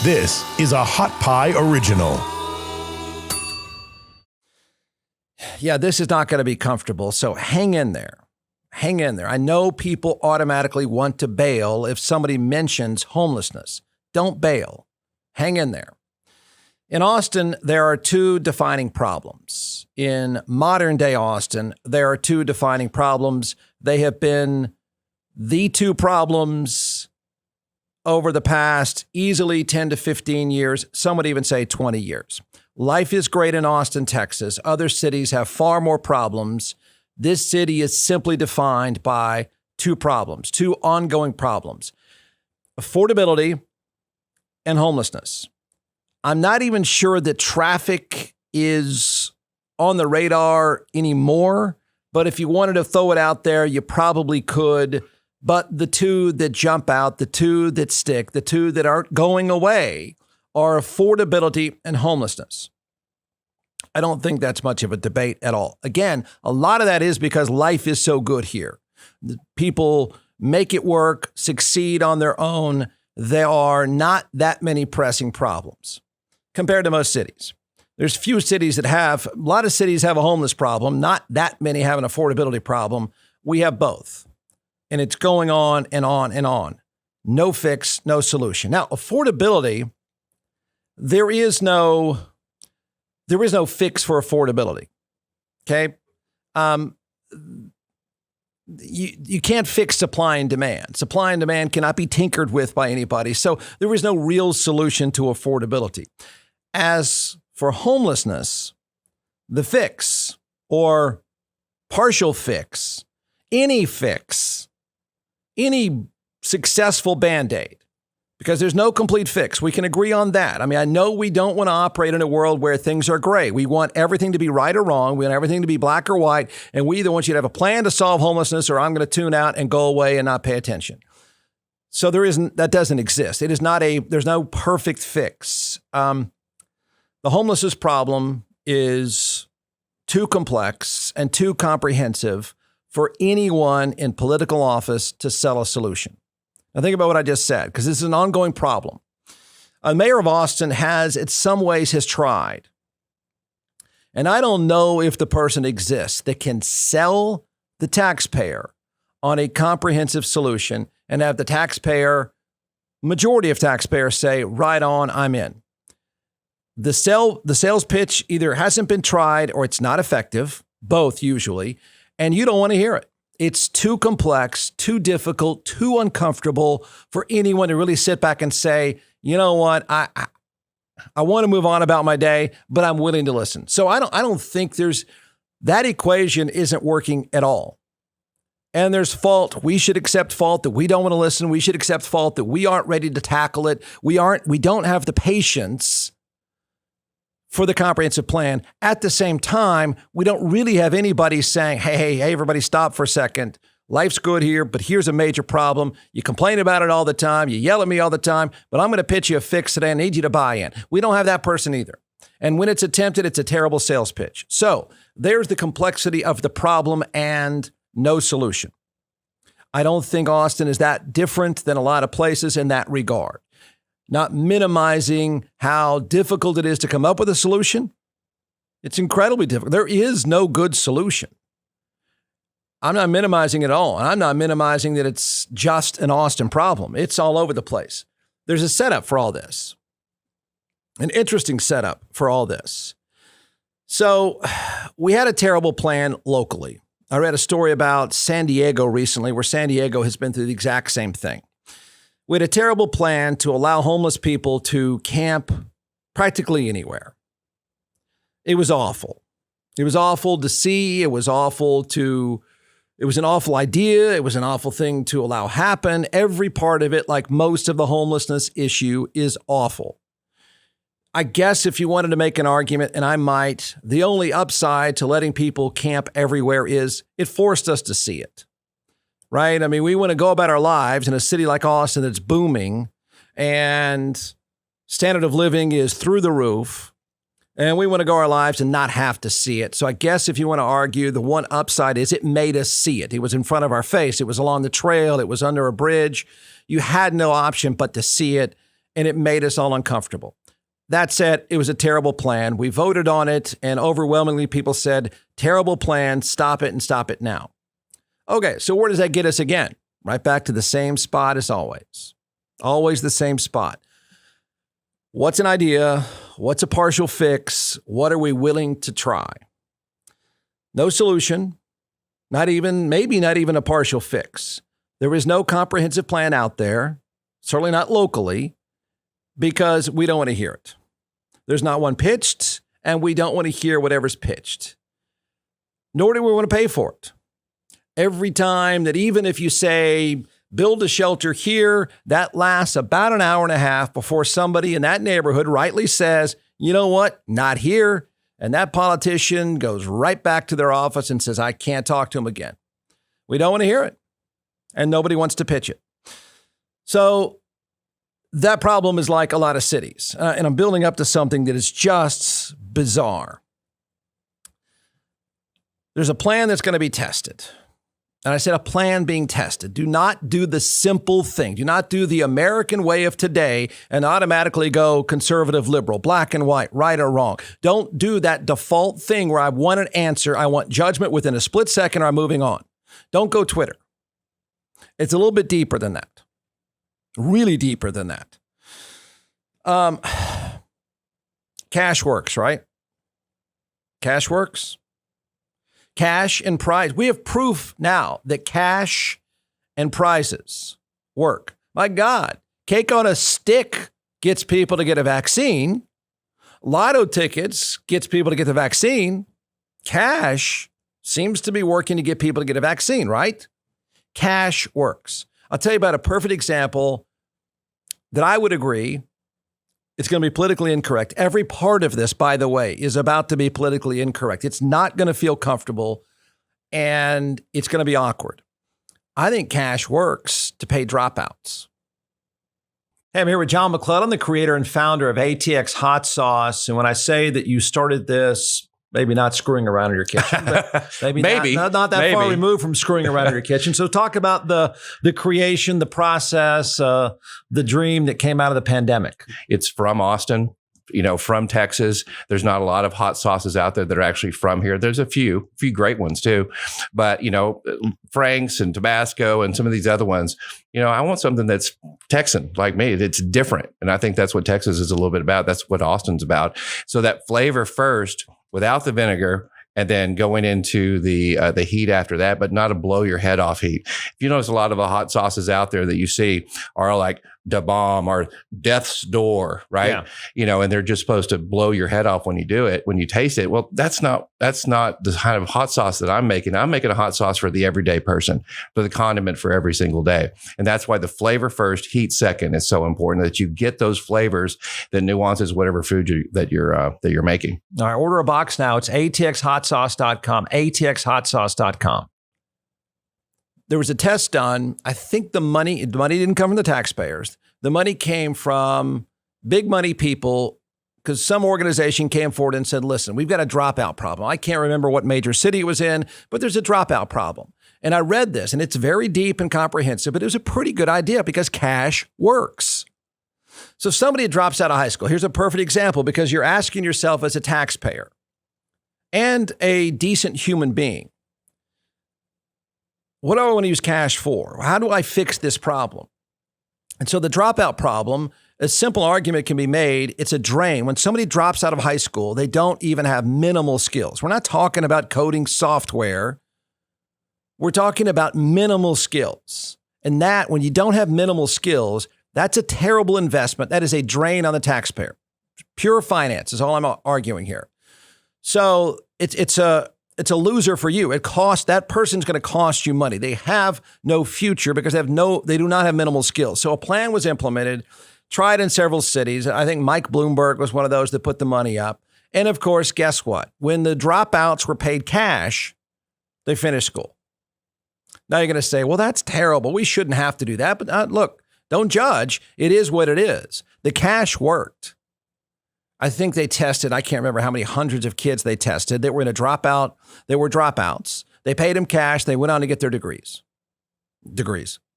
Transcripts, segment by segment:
This is a Hot Pie Original. Yeah, this is not going to be comfortable, so hang in there. Hang in there. I know people automatically want to bail if somebody mentions homelessness. Don't bail. Hang in there. In Austin, there are two defining problems. In modern day Austin, there are two defining problems. They have been the two problems over the past easily 10 to 15 years. Some would even say 20 years. Life is great in Austin, Texas. Other cities have far more problems. This city is simply defined by two problems, two ongoing problems: affordability and homelessness. I'm not even sure that traffic is on the radar anymore, but if you wanted to throw it out there, you probably could. But the two that jump out, the two that stick, the two that aren't going away are affordability and homelessness. I don't think that's much of a debate at all. Again, a lot of that is because life is so good here. People make it work, succeed on their own. There are not that many pressing problems compared to most cities. There's few cities that have, a lot of cities have a homeless problem. Not that many have an affordability problem. We have both. And it's going on and on and on. No fix, no solution. Now, affordability, there is no fix for affordability. Okay. You can't fix supply and demand. Supply and demand cannot be tinkered with by anybody. So there is no real solution to affordability. As for homelessness, the fix or partial fix, any successful Band-Aid, because there's no complete fix. We can agree on that. I mean, I know we don't want to operate in a world where things are gray. We want everything to be right or wrong. We want everything to be black or white. And we either want you to have a plan to solve homelessness, or I'm going to tune out and go away and not pay attention. So that doesn't exist. There's no perfect fix. The homelessness problem is too complex and too comprehensive for anyone in political office to sell a solution. Now think about what I just said, because this is an ongoing problem. A mayor of Austin has tried. And I don't know if the person exists that can sell the taxpayer on a comprehensive solution and have the majority of taxpayers say, right on, I'm in. The sales pitch either hasn't been tried or it's not effective, both usually, and you don't want to hear it. It's too complex, too difficult, too uncomfortable for anyone to really sit back and say, you know what, I want to move on about my day, but I'm willing to listen. So I don't think that equation isn't working at all. And there's fault. We should accept fault that we don't want to listen. We should accept fault that we aren't ready to tackle it. We don't have the patience for the comprehensive plan. At the same time, we don't really have anybody saying, hey, everybody stop for a second. Life's good here, but here's a major problem. You complain about it all the time. You yell at me all the time, but I'm going to pitch you a fix today. I need you to buy in. We don't have that person either. And when it's attempted, it's a terrible sales pitch. So there's the complexity of the problem and no solution. I don't think Austin is that different than a lot of places in that regard. Not minimizing how difficult it is to come up with a solution. It's incredibly difficult. There is no good solution. I'm not minimizing it at all. And I'm not minimizing that it's just an Austin problem. It's all over the place. There's a setup for all this. An interesting setup for all this. So we had a terrible plan locally. I read a story about San Diego recently, where San Diego has been through the exact same thing. We had a terrible plan to allow homeless people to camp practically anywhere. It was awful. It was awful to see. It was an awful idea. It was an awful thing to allow happen. Every part of it, like most of the homelessness issue, is awful. I guess if you wanted to make an argument, and I might, the only upside to letting people camp everywhere is it forced us to see it. Right? I mean, we want to go about our lives in a city like Austin that's booming and standard of living is through the roof. And we want to go our lives and not have to see it. So I guess if you want to argue, the one upside is it made us see it. It was in front of our face. It was along the trail. It was under a bridge. You had no option but to see it. and it made us all uncomfortable. That said, it was a terrible plan. We voted on it, and overwhelmingly people said, terrible plan, stop it and stop it now. Okay, so where does that get us again? Right back to the same spot as always. Always the same spot. What's an idea? What's a partial fix? What are we willing to try? No solution, maybe not even a partial fix. There is no comprehensive plan out there, certainly not locally, because we don't want to hear it. There's not one pitched, and we don't want to hear whatever's pitched. Nor do we want to pay for it. Every time that even if you say, build a shelter here, that lasts about an hour and a half before somebody in that neighborhood rightly says, you know what, not here. And that politician goes right back to their office and says, I can't talk to him again. We don't want to hear it. And nobody wants to pitch it. So that problem is like a lot of cities. And I'm building up to something that is just bizarre. There's a plan that's going to be tested. And I said a plan being tested. Do not do the simple thing. Do not do the American way of today and automatically go conservative, liberal, black and white, right or wrong. Don't do that default thing where I want an answer. I want judgment within a split second or I'm moving on. Don't go Twitter. It's a little bit deeper than that. Really deeper than that. Cash works, right? Cash works. Cash and prize. We have proof now that cash and prizes work. My God, cake on a stick gets people to get a vaccine. Lotto tickets gets people to get the vaccine. Cash seems to be working to get people to get a vaccine, right? Cash works. I'll tell you about a perfect example that I would agree it's going to be politically incorrect. Every part of this, by the way, is about to be politically incorrect. It's not going to feel comfortable and it's going to be awkward. I think cash works to pay dropouts. Hey, I'm here with John McClellan, the creator and founder of ATX Hot Sauce. And when I say that you started this, maybe not screwing around in your kitchen, but maybe not that far removed from screwing around in your kitchen. So talk about the creation, the process, the dream that came out of the pandemic. It's from Austin, from Texas. There's not a lot of hot sauces out there that are actually from here. There's a few great ones too, but Frank's and Tabasco and some of these other ones, I want something that's Texan like me. It's different. And I think that's what Texas is a little bit about. That's what Austin's about. So that flavor first, without the vinegar, and then going into the heat after that, but not a blow your head off heat. If you notice, a lot of the hot sauces out there that you see are like Da Bomb or Death's Door, right? Yeah. And they're just supposed to blow your head off when you do it, when you taste it. Well, that's not the kind of hot sauce that I'm making. I'm making a hot sauce for the everyday person, for the condiment for every single day. And that's why the flavor first, heat second is so important, that you get those flavors, the nuances, whatever food that you're making. All right, order a box now. It's atxhotsauce.com, atxhotsauce.com. There was a test done. I think the money didn't come from the taxpayers. The money came from big money people, because some organization came forward and said, listen, we've got a dropout problem. I can't remember what major city it was in, but there's a dropout problem. And I read this, and it's very deep and comprehensive, but it was a pretty good idea because cash works. So somebody drops out of high school. Here's a perfect example, because you're asking yourself as a taxpayer and a decent human being, what do I want to use cash for? How do I fix this problem? And so the dropout problem, a simple argument can be made. It's a drain. When somebody drops out of high school, they don't even have minimal skills. We're not talking about coding software. We're talking about minimal skills. And that, when you don't have minimal skills, that's a terrible investment. That is a drain on the taxpayer. Pure finance is all I'm arguing here. So it's a loser for you. That person's going to cost you money. They have no future because they do not have minimal skills. So a plan was implemented, tried in several cities. I think Mike Bloomberg was one of those that put the money up. And of course, guess what? When the dropouts were paid cash, they finished school. Now you're going to say, well, that's terrible. We shouldn't have to do that. But look, don't judge. It is what it is. The cash worked. I think they tested, I can't remember how many hundreds of kids they tested that were in a dropout. They were dropouts. They paid them cash. They went on to get their degrees.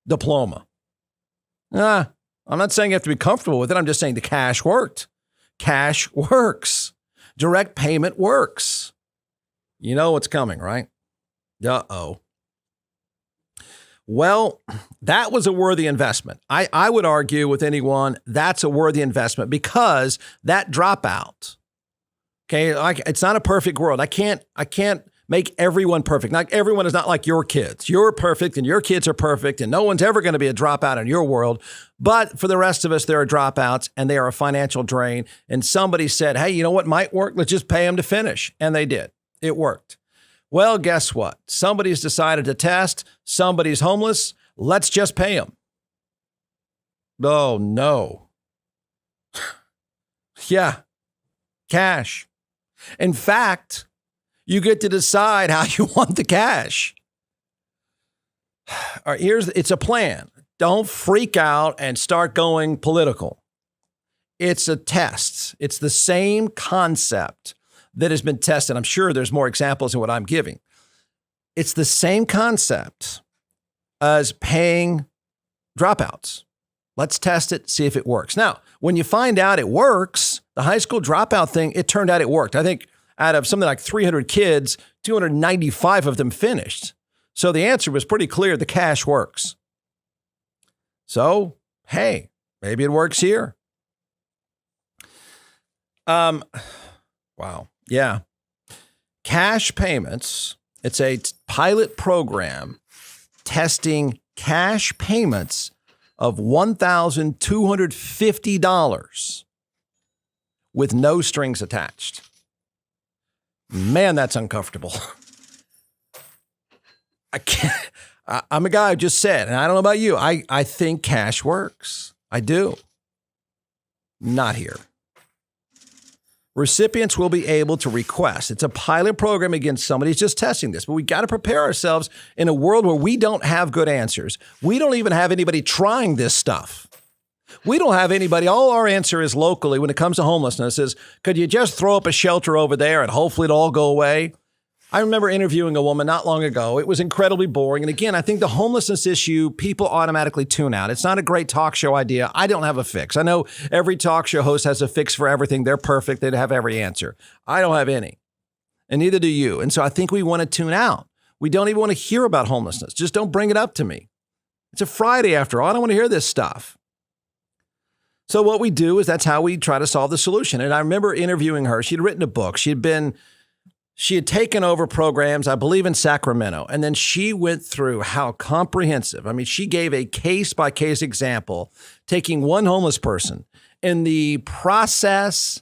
Diploma. I'm not saying you have to be comfortable with it. I'm just saying the cash worked. Cash works. Direct payment works. You know what's coming, right? Uh-oh. Well, that was a worthy investment. I would argue with anyone that's a worthy investment because that dropout, okay, it's not a perfect world. I can't make everyone perfect. Not everyone is not like your kids. You're perfect and your kids are perfect and no one's ever going to be a dropout in your world. But for the rest of us, there are dropouts and they are a financial drain. And somebody said, hey, you know what might work? Let's just pay them to finish. And they did. It worked. Well, guess what? Somebody's decided to test. Somebody's homeless. Let's just pay them. Oh, no. Yeah. Cash. In fact, you get to decide how you want the cash. All right, it's a plan. Don't freak out and start going political. It's a test. It's the same concept that has been tested. I'm sure there's more examples in what I'm giving. It's the same concept as paying dropouts. Let's test it, see if it works. Now, when you find out it works, the high school dropout thing, it turned out it worked. I think out of something like 300 kids, 295 of them finished. So the answer was pretty clear. The cash works. So, hey, maybe it works here. Wow. Yeah. Cash payments. It's a pilot program testing cash payments of $1,250 with no strings attached. Man, that's uncomfortable. I'm a guy who just said, and I don't know about you, I think cash works. I do. Not here. Recipients will be able to request. It's a pilot program against somebody's just testing this, but we got to prepare ourselves in a world where we don't have good answers. We don't even have anybody trying this stuff. We don't have anybody. All our answer is locally when it comes to homelessness is, could you just throw up a shelter over there and hopefully it'll all go away? I remember interviewing a woman not long ago. It was incredibly boring. And again, I think the homelessness issue, people automatically tune out. It's not a great talk show idea. I don't have a fix. I know every talk show host has a fix for everything. They're perfect. They'd have every answer. I don't have any. And neither do you. And so I think we want to tune out. We don't even want to hear about homelessness. Just don't bring it up to me. It's a Friday after all. I don't want to hear this stuff. So what we do is that's how we try to solve the solution. And I remember interviewing her. She'd written a book. She had taken over programs, I believe, in Sacramento. And then she went through how comprehensive. I mean, she gave a case-by-case example, taking one homeless person and the process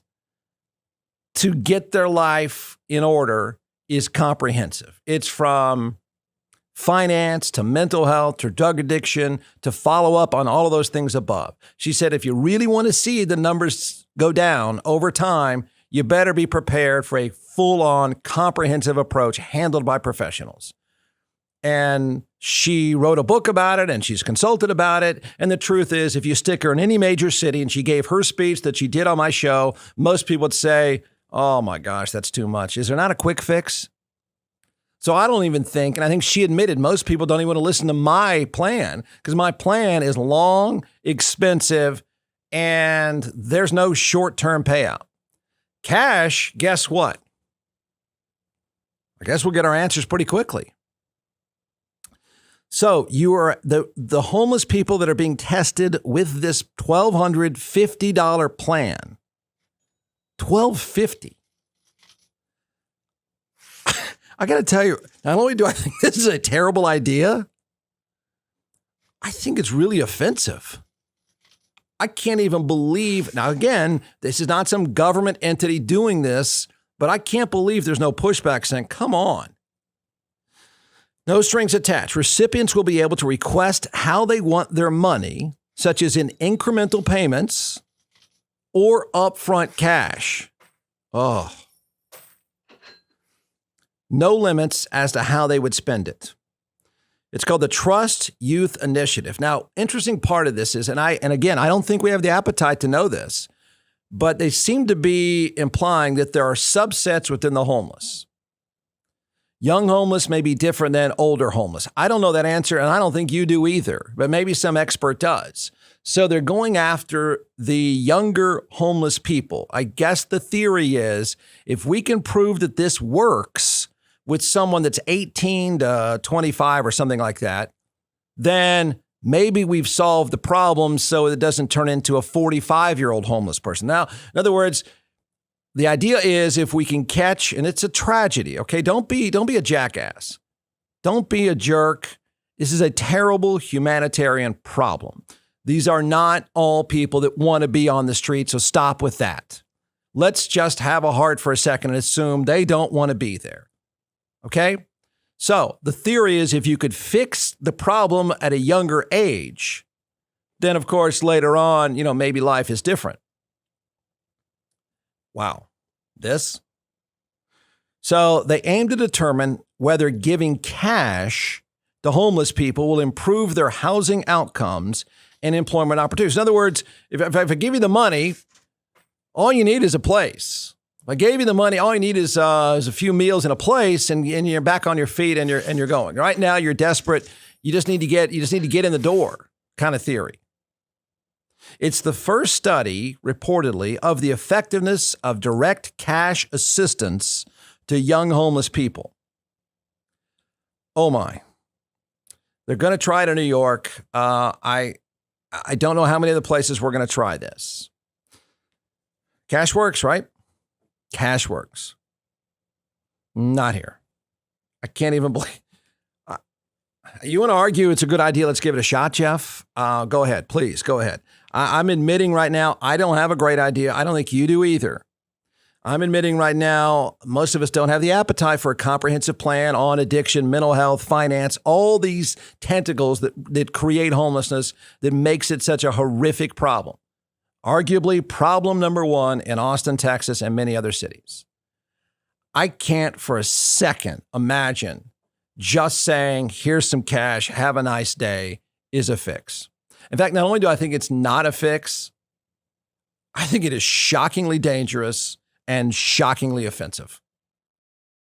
to get their life in order is comprehensive. It's from finance to mental health to drug addiction to follow up on all of those things above. She said, if you really want to see the numbers go down over time, you better be prepared for a full-on comprehensive approach handled by professionals. And she wrote a book about it and she's consulted about it. And the truth is, if you stick her in any major city and she gave her speech that she did on my show, most people would say, oh my gosh, that's too much. Is there not a quick fix? So I don't even think, and I think she admitted most people don't even want to listen to my plan because my plan is long, expensive, and there's no short-term payout. Cash, guess what? I guess we'll get our answers pretty quickly. So you are the homeless people that are being tested with this $1,250 plan. $1,250. I got to tell you, not only do I think this is a terrible idea, I think it's really offensive. I can't even believe. Now, again, this is not some government entity doing this, but I can't believe there's no pushback saying, come on. No strings attached. Recipients will be able to request how they want their money, such as in incremental payments or upfront cash. Oh. No limits as to how they would spend it. It's called the Trust Youth Initiative. Now, interesting part of this is, and again, I don't think we have the appetite to know this, but they seem to be implying that there are subsets within the homeless. Young homeless may be different than older homeless. I don't know that answer, and I don't think you do either, but maybe some expert does. So they're going after the younger homeless people. I guess the theory is if we can prove that this works with someone that's 18 to 25 or something like that, then maybe we've solved the problem so it doesn't turn into a 45-year-old homeless person. Now, in other words, the idea is if we can catch, and it's a tragedy, okay? Don't be a jackass. Don't be a jerk. This is a terrible humanitarian problem. These are not all people that want to be on the street, so stop with that. Let's just have a heart for a second and assume they don't want to be there, okay? So the theory is if you could fix the problem at a younger age, then of course later on, maybe life is different. Wow. This? So they aim to determine whether giving cash to homeless people will improve their housing outcomes and employment opportunities. In other words, if I give you the money, all you need is a place. If I gave you the money, all you need is a few meals and a place, and you're back on your feet and you're going. Right now, you're desperate. You just need to get in the door, kind of theory. It's the first study, reportedly, of the effectiveness of direct cash assistance to young homeless people. Oh my! They're going to try it in New York. I don't know how many other places we're going to try this. Cash works, right? Cash works. Not here. I can't even believe. You want to argue it's a good idea? Let's give it a shot, Jeff. Go ahead, please. Go ahead. I'm admitting right now, I don't have a great idea. I don't think you do either. I'm admitting right now, most of us don't have the appetite for a comprehensive plan on addiction, mental health, finance, all these tentacles that create homelessness that makes it such a horrific problem. Arguably problem number one in Austin, Texas, and many other cities. I can't for a second imagine just saying, here's some cash, have a nice day, is a fix. In fact, not only do I think it's not a fix, I think it is shockingly dangerous and shockingly offensive.